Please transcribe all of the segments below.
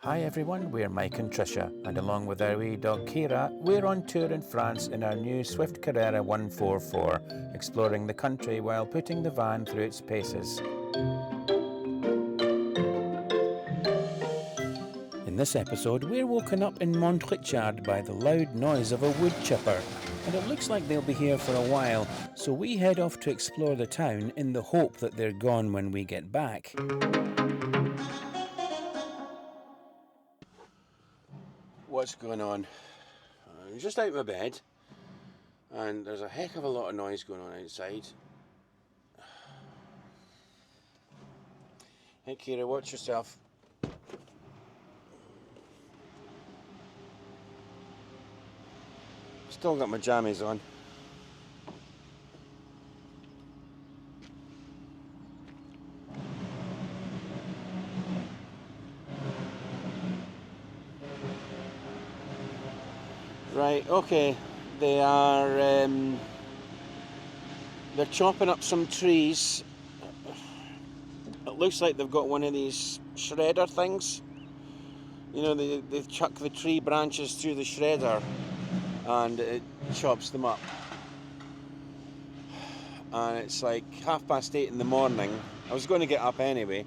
Hi everyone, we're Mike and Tricia, and along with our wee dog Kira, we're on tour in France in our new Swift Carrera 144, exploring the country while putting the van through its paces. In this episode, we're woken up in Montrichard by the loud noise of a wood chipper, and it looks like they'll be here for a while, so we head off to explore the town in the hope that they're gone when we get back. What's going on? I'm just out of my bed and there's a heck of a lot of noise going on outside. Hey Kira, watch yourself. Still got my jammies on. Right, okay. They're chopping up some trees. It looks like they've got one of these shredder things. You know, they chuck the tree branches through the shredder and it chops them up. And it's like 8:30 in the morning. I was going to get up anyway.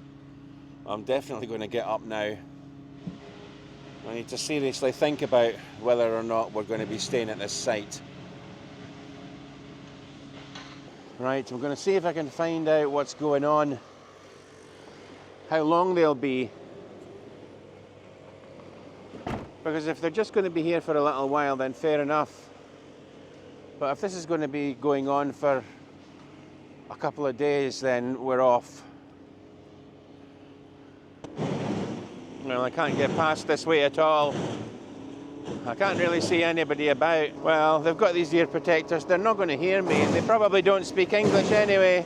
I'm definitely going to get up now. I need to seriously think about whether or not we're going to be staying at this site. Right, I'm going to see if I can find out what's going on, how long they'll be. Because if they're just going to be here for a little while, then fair enough. But if this is going to be going on for a couple of days, then we're off. Well, I can't get past this way at all. I can't really see anybody about. Well, they've got these ear protectors. They're not going to hear me, and they probably don't speak English anyway.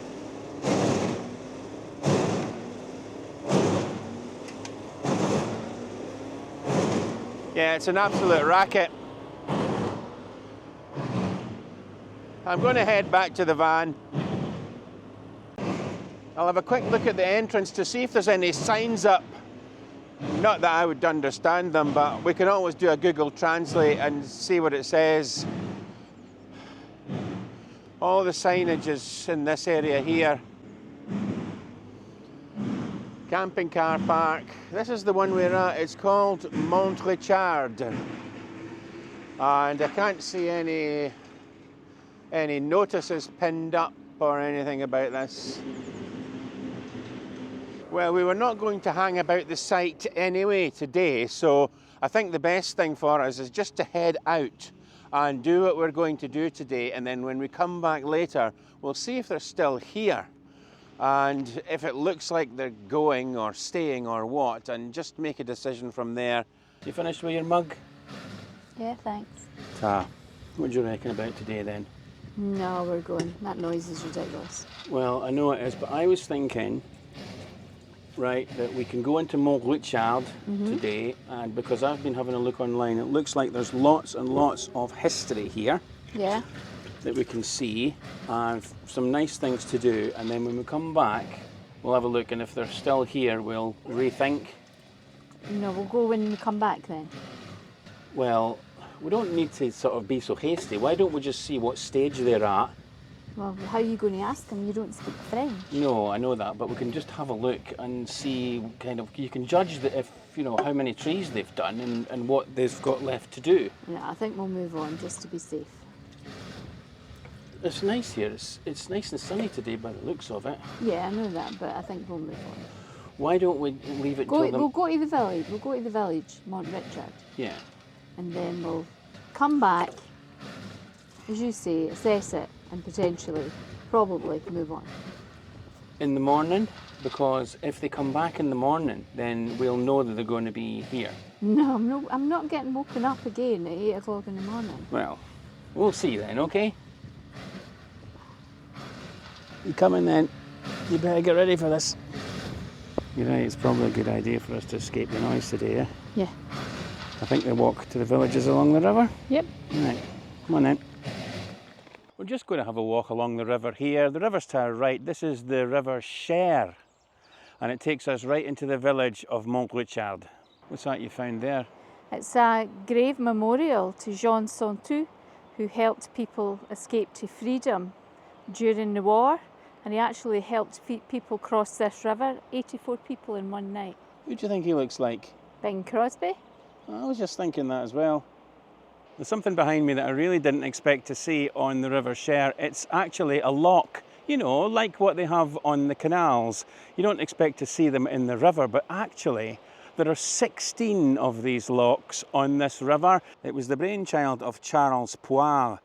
Yeah, it's an absolute racket. I'm going to head back to the van. I'll have a quick look at the entrance to see if there's any signs up. Not that I would understand them, but we can always do a Google Translate and see what it says. All the signage is in this area here. Camping car park. This is the one we're at. It's called Montrichard. And I can't see any notices pinned up or anything about this. Well, we were not going to hang about the site anyway today, so I think the best thing for us is just to head out and do what we're going to do today, and then when we come back later, we'll see if they're still here, and if it looks like they're going or staying or what, and just make a decision from there. You finished with your mug? Yeah, thanks. What do you reckon about today then? No, we're going. That noise is ridiculous. Well, I know it is, but I was thinking, right, that we can go into Montrichard today, and because I've been having a look online, it looks like there's lots and lots of history here. Yeah. That we can see, and some nice things to do, and then when we come back, we'll have a look, and if they're still here, we'll rethink. No, we'll go when we come back then. Well, we don't need to sort of be so hasty. Why don't we just see what stage they're at? Well, how are you going to ask them? You don't speak French. No, I know that, but we can just have a look and see kind of, you can judge if, you know, how many trees they've done and what they've got left to do. Yeah, I think we'll move on just to be safe. It's nice here. It's nice and sunny today by the looks of it. Yeah, I know that, but I think we'll move on. Why don't we leave it We'll go to the village. We'll go to the village, Montrichard. Yeah. And then we'll come back, as you say, assess it, and potentially, probably, move on. In the morning? Because if they come back in the morning, then we'll know that they're going to be here. No, I'm not getting woken up again at 8 o'clock in the morning. Well, we'll see then, okay? You coming then? You better get ready for this. You're right, it's probably a good idea for us to escape the noise today, yeah? Yeah. I think they walk to the villages along the river. Yep. Right, come on then. We're just going to have a walk along the river here. The river's to our right. This is the River Cher, and it takes us right into the village of Montrichard. What's that you found there? It's a grave memorial to Jean Santu, who helped people escape to freedom during the war, and he actually helped people cross this river, 84 people in one night. Who do you think he looks like? Bing Crosby. I was just thinking that as well. There's something behind me that I really didn't expect to see on the River Cher. It's actually a lock, you know, like what they have on the canals. You don't expect to see them in the river, but actually there are 16 of these locks on this river. It was the brainchild of Charles Poire,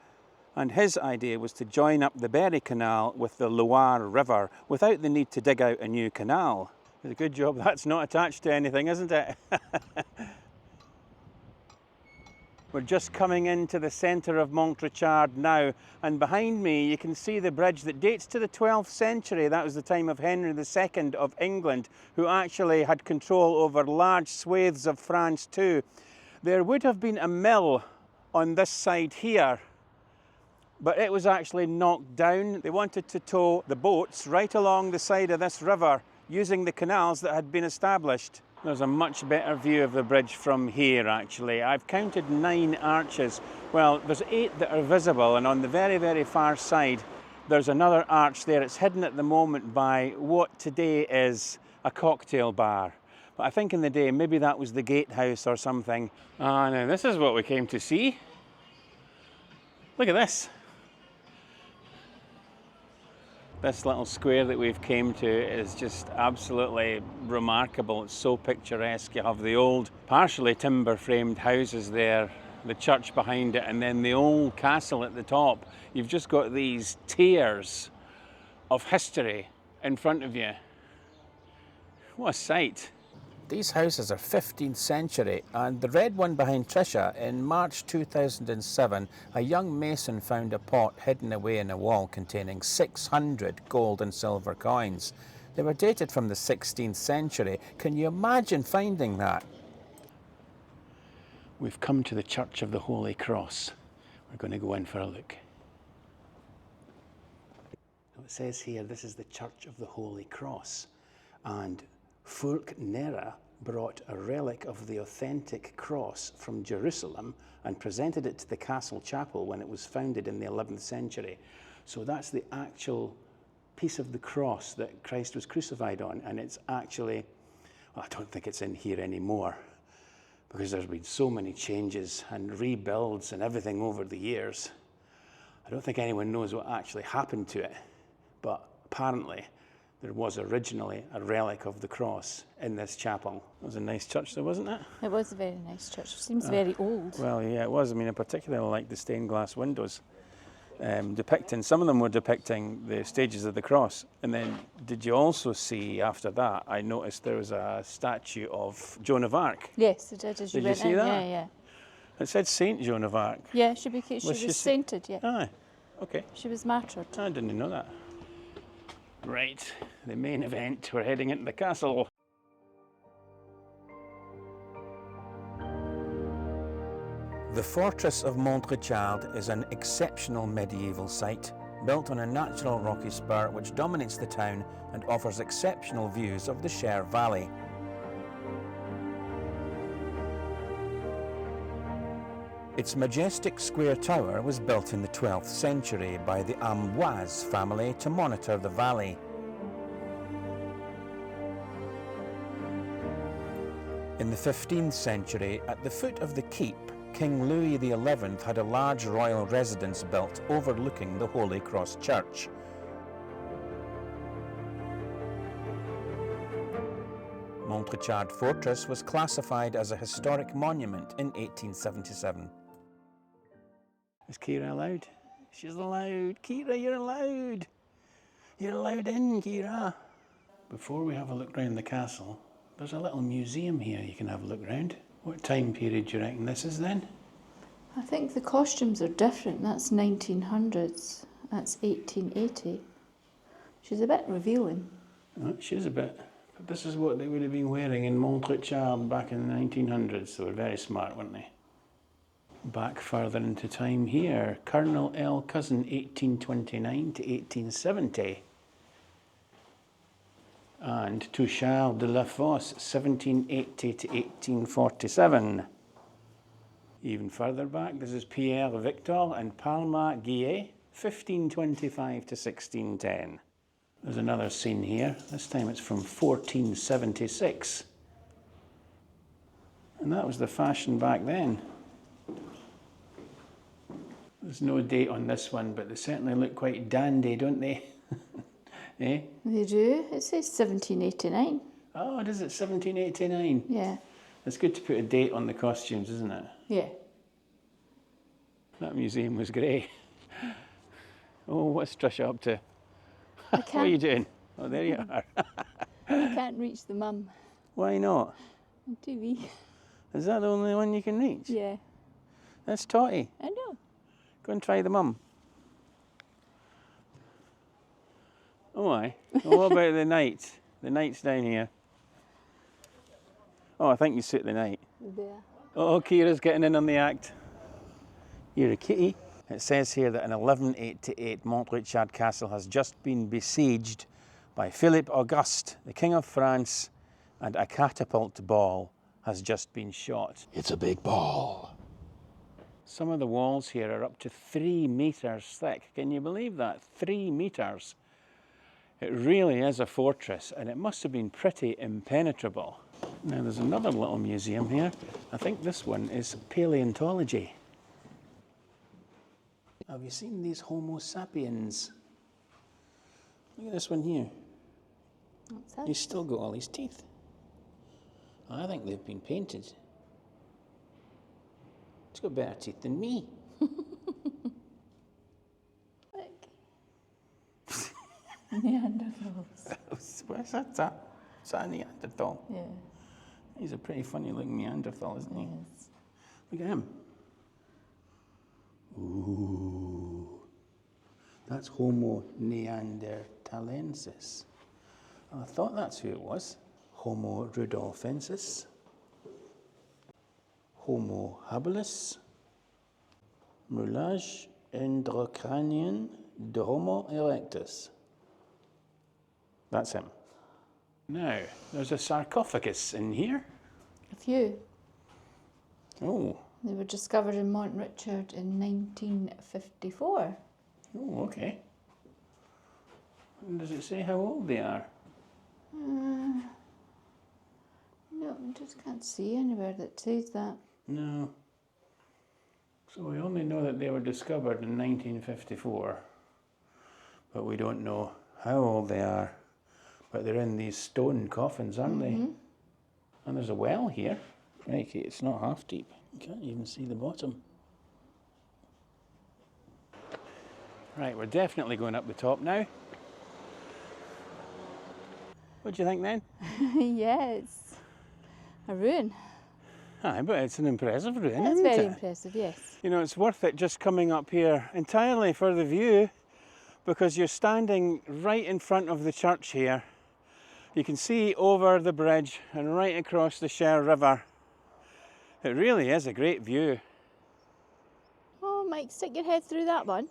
and his idea was to join up the Berry Canal with the Loire River without the need to dig out a new canal. It's a good job that's not attached to anything, isn't it? We're just coming into the centre of Montrechard now, and behind me you can see the bridge that dates to the 12th century. That was the time of Henry II of England, who actually had control over large swathes of France too. There would have been a mill on this side here, but it was actually knocked down. They wanted to tow the boats right along the side of this river using the canals that had been established. There's a much better view of the bridge from here, actually. I've counted 9 arches. Well, there's 8 that are visible, and on the very, very far side, there's another arch there. It's hidden at the moment by what today is a cocktail bar. But I think in the day, maybe that was the gatehouse or something. Ah, now this is what we came to see. Look at this. This little square that we've came to is just absolutely remarkable. It's so picturesque. You have the old, partially timber-framed houses there, the church behind it, and then the old castle at the top. You've just got these tiers of history in front of you. What a sight. These houses are 15th century, and the red one behind Trisha, in March 2007, a young mason found a pot hidden away in a wall containing 600 gold and silver coins. They were dated from the 16th century. Can you imagine finding that? We've come to the Church of the Holy Cross. We're going to go in for a look. It says here, this is the Church of the Holy Cross, and Furk Nera brought a relic of the authentic cross from Jerusalem and presented it to the castle chapel when it was founded in the 11th century. So that's the actual piece of the cross that Christ was crucified on, and it's actually, well, I don't think it's in here anymore because there's been so many changes and rebuilds and everything over the years. I don't think anyone knows what actually happened to it, but apparently there was originally a relic of the cross in this chapel. It was a nice church though, wasn't it? It was a very nice church. It seems very old. Well, yeah, it was. I mean, I particularly like the stained glass windows. Some of them were depicting the stages of the cross. And then did you also see, after that, I noticed there was a statue of Joan of Arc. Yes, it did, as you Did you went see in. that? Yeah, yeah. It said Saint Joan of Arc. Yeah, she she was sainted, yeah. Aye, okay. She was martyred. I didn't know that. Right, the main event. We're heading into the castle. The fortress of Montrechard is an exceptional medieval site, built on a natural rocky spur which dominates the town and offers exceptional views of the Cher Valley. Its majestic square tower was built in the 12th century by the Amboise family to monitor the valley. In the 15th century, at the foot of the keep, King Louis XI had a large royal residence built overlooking the Holy Cross Church. Montrechard Fortress was classified as a historic monument in 1877. Is Kira allowed? She's allowed. Kira, you're allowed. You're allowed in, Kira. Before we have a look round the castle, there's a little museum here you can have a look round. What time period do you reckon this is then? I think the costumes are different. That's 1900s. That's 1880. She's a bit revealing. Oh, she is a bit. But this is what they would have been wearing in Montrechard back in the 1900s. They were very smart, weren't they? Back further into time here, Colonel L. Cousin, 1829 to 1870. And to Charles de la Fosse, 1780 to 1847. Even further back, this is Pierre Victor and Palma Guillet, 1525 to 1610. There's another scene here. This time it's from 1476. And that was the fashion back then. There's no date on this one, but they certainly look quite dandy, don't they? Eh? They do. It says 1789. Oh, does it? 1789? Yeah. It's good to put a date on the costumes, isn't it? Yeah. That museum was great. Oh, what's Trisha up to? What are you doing? Oh, there you are. I can't reach the mum. Why not? I'm too wee. Is that the only one you can reach? Yeah. That's Totty. I know. Go and try the mum. Oh, aye. Well, what about the knight? The knight's down here. Oh, I think you suit the knight. There. Oh, Kira's getting in on the act. You're a kitty. It says here that in 1188, Montrechard Castle has just been besieged by Philip Auguste, the King of France, and a catapult ball has just been shot. It's a big ball. Some of the walls here are up to 3 meters thick. Can you believe that? 3 meters. It really is a fortress, and it must have been pretty impenetrable. Now there's another little museum here. I think this one is paleontology. Have you seen these Homo sapiens? Look at this one here. What's that? He's still got all his teeth. I think they've been painted. It's got better teeth than me. Neanderthals. What's that? Is that a Neanderthal? Yeah. He's a pretty funny looking Neanderthal, isn't he? Yes. Look at him. Ooh. That's Homo neanderthalensis. I thought that's who it was. Homo rudolfensis. Homo habilis. Moulage endocranian de Homo erectus. That's him. Now, there's a sarcophagus in here. A few. Oh. They were discovered in Montrechard in 1954. Oh, okay. And does it say how old they are? No, I just can't see anywhere that says that. No. So we only know that they were discovered in 1954, but we don't know how old they are. But they're in these stone coffins, aren't they? And there's a well here. Crikey, it's not half deep. You can't even see the bottom. Right, we're definitely going up the top now. What do you think then? Yes. A ruin. Aye, but it's an impressive ruin, That's isn't very it? impressive, yes. You know, it's worth it just coming up here entirely for the view, because you're standing right in front of the church here. You can see over the bridge and right across the Cher River. It really is a great view. Oh, Mike, stick your head through that one.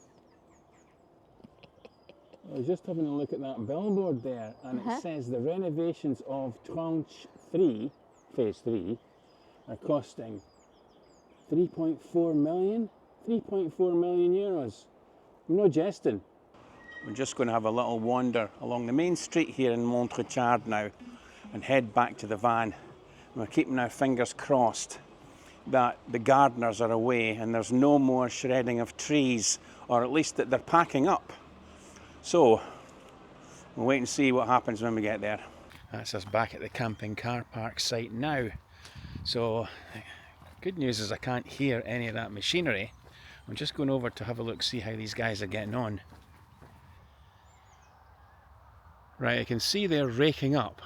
I was just having a look at that billboard there, and it says the renovations of Tranche 3, Phase 3, are costing 3.4 million? 3.4 million euros. I'm not jesting. We're just going to have a little wander along the main street here in Montrechard now and head back to the van. We're keeping our fingers crossed that the gardeners are away and there's no more shredding of trees, or at least that they're packing up. So we'll wait and see what happens when we get there. That's us back at the camping car park site now. So good news is I can't hear any of that machinery. I'm just going over to have a look, see how these guys are getting on. Right, I can see they're raking up.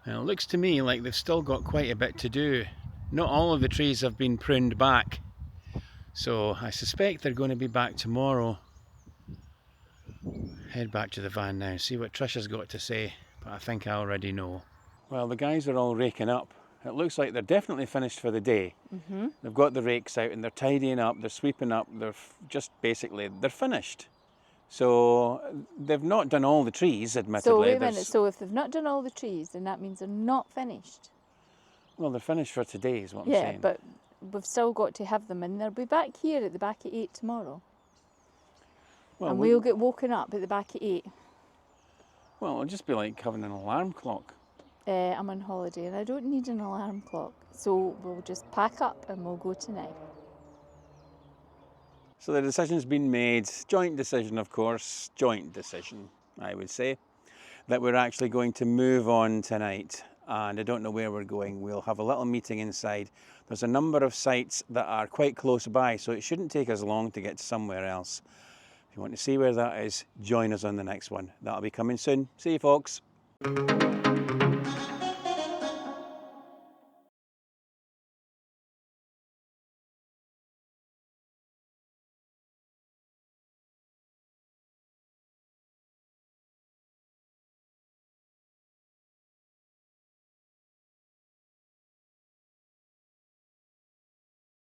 And it looks to me like they've still got quite a bit to do. Not all of the trees have been pruned back. So I suspect they're going to be back tomorrow. Head back to the van now, see what Trisha's got to say, but I think I already know. Well, the guys are all raking up. It looks like they're definitely finished for the day. They've got the rakes out and they're tidying up, they're sweeping up, they're just basically, they're finished. So they've not done all the trees, admittedly. So wait a minute, There's- so if they've not done all the trees, then that means they're not finished. Well, they're finished for today, is what I'm Yeah, saying. but we've still got to have them, and they'll be back here at the back at 8 tomorrow. Well, And we'll get woken up at the back at 8. Well, it'll just be like having an alarm clock. I'm on holiday and I don't need an alarm clock. So we'll just pack up and we'll go tonight. So the decision's been made, joint decision of course, joint decision I would say, that we're actually going to move on tonight, and I don't know where we're going. We'll have a little meeting inside. There's a number of sites that are quite close by, so it shouldn't take us long to get to somewhere else. If you want to see where that is, join us on the next one. That'll be coming soon. See you folks.